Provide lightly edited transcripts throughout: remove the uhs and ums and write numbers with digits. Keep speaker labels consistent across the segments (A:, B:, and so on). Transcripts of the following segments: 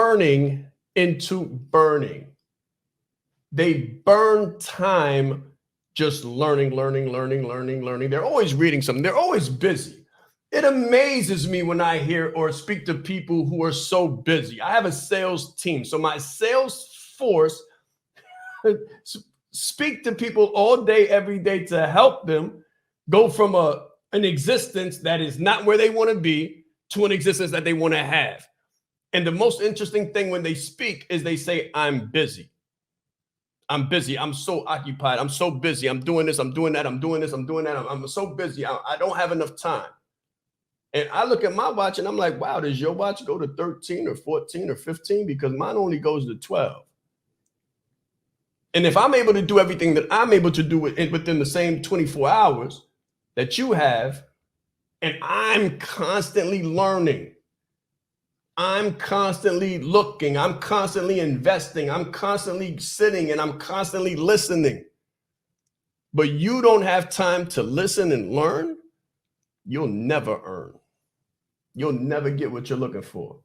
A: learning into burning. They burn time just learning. They're always reading something. They're always busy. It amazes me when I hear or speak to people who are so busy. I have a sales team. So my sales force speak to people all day, every day to help them go from an existence that is not where they want to be to an existence that they want to have. And the most interesting thing when they speak is they say, I'm busy. I'm busy. I'm so occupied. I'm so busy. I'm doing this. I'm doing that. I'm doing this. I'm doing that. I'm so busy. I don't have enough time. And I look at my watch and I'm like, wow, does your watch go to 13 or 14 or 15? Because mine only goes to 12. And if I'm able to do everything that I'm able to do within the same 24 hours that you have, and I'm constantly learning, I'm constantly looking, I'm constantly investing, I'm constantly sitting, and I'm constantly listening, but you don't have time to listen and learn, you'll never earn. You'll never get what you're looking for.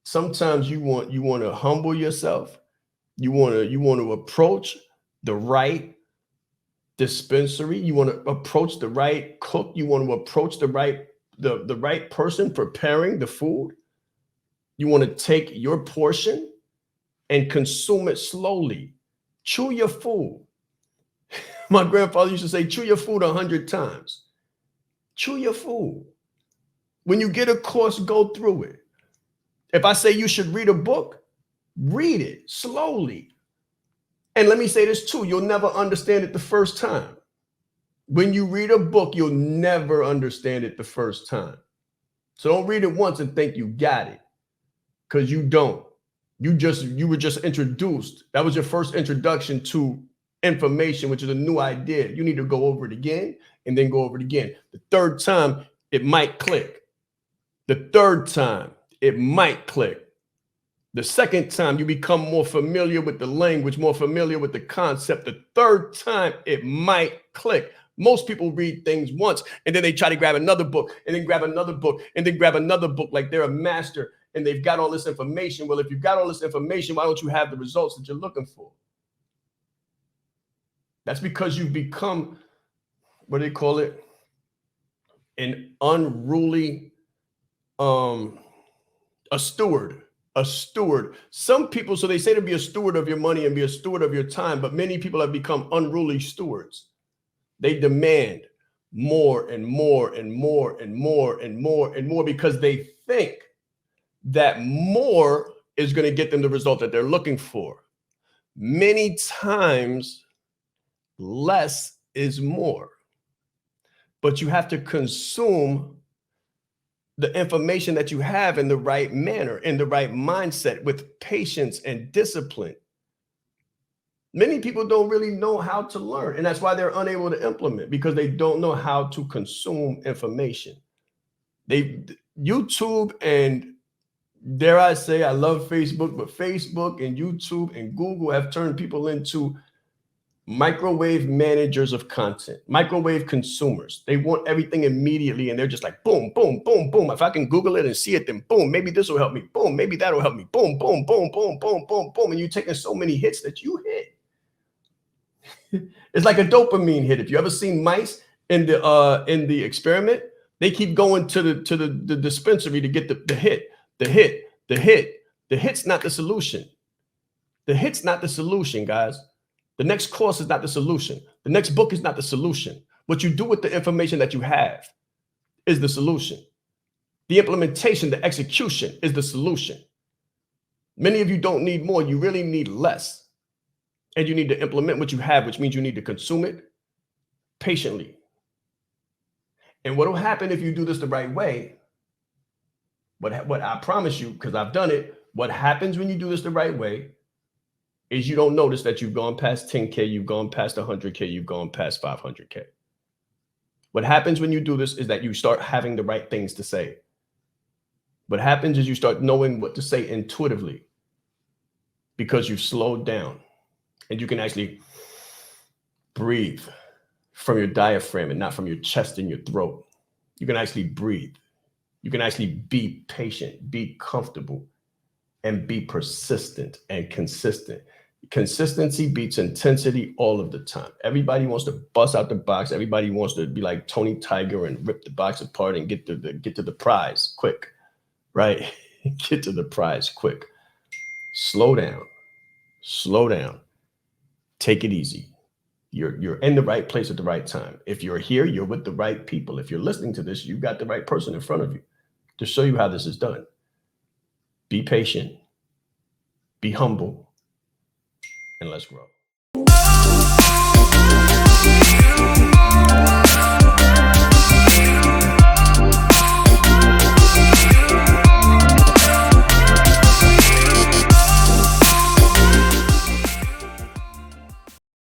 A: Sometimes you want to humble yourself. You want to approach the right dispensary. You want to approach the right cook. You want to approach the right person preparing the food. You want to take your portion and consume it slowly. Chew your food. My grandfather used to say, chew your food 100 times. Chew your food. When you get a course, go through it. If I say you should read a book, read it slowly. And let me say this too, you'll never understand it the first time. When you read a book, you'll never understand it the first time. So don't read it once and think you got it, because you don't. You were just introduced. That was your first introduction to information, which is a new idea. You need to go over it again and then go over it again. The third time, it might click. The third time, it might click. The second time, you become more familiar with the language, more familiar with the concept. The third time, it might click. Most people read things once, and then they try to grab another book, and then grab another book, and then grab another book like they're a master, and they've got all this information. Well, if you've got all this information, why don't you have the results that you're looking for? That's because you've become, what do they call it? An unruly, a steward. A steward. Some people, so they say to be a steward of your money and be a steward of your time, but many people have become unruly stewards. They demand more and more and more and more and more and more because they think that more is going to get them the result that they're looking for. Many times, less is more. But you have to consume the information that you have in the right manner, in the right mindset, with patience and discipline. Many people don't really know how to learn, and that's why they're unable to implement, because they don't know how to consume information. YouTube and, dare I say, I love Facebook, but Facebook and YouTube and Google have turned people into microwave managers of content, microwave consumers. They want everything immediately, and they're just like, boom, boom, boom, boom. If I can Google it and see it, then boom, maybe this will help me. Boom, maybe that'll help me. Boom, boom, boom, boom, boom, boom, boom. And you're taking so many hits that you hit. It's like a dopamine hit. If you ever seen mice in the experiment, they keep going to the dispensary to get the hit. The hit's not the solution. The hit's not the solution, guys. The next course is not the solution. The next book is not the solution. What you do with the information that you have is the solution. The implementation, the execution is the solution. Many of you don't need more. You really need less. And you need to implement what you have, which means you need to consume it patiently. And what will happen if you do this the right way? What I promise you, because I've done it, what happens when you do this the right way is you don't notice that you've gone past 10K, you've gone past 100K, you've gone past 500K. What happens when you do this is that you start having the right things to say. What happens is you start knowing what to say intuitively because you've slowed down, and you can actually breathe from your diaphragm and not from your chest and your throat. You can actually breathe. You can actually be patient, be comfortable. and be persistent and consistent. Consistency beats intensity all of the time. Everybody wants to bust out the box. Everybody wants to be like Tony Tiger and rip the box apart and get to the prize quick, right? Get to the prize quick. Slow down. Slow down. Take it easy. You're in the right place at the right time. If you're here, you're with the right people. If you're listening to this, you got the right person in front of you to show you how this is done. Be patient, be humble, and let's grow.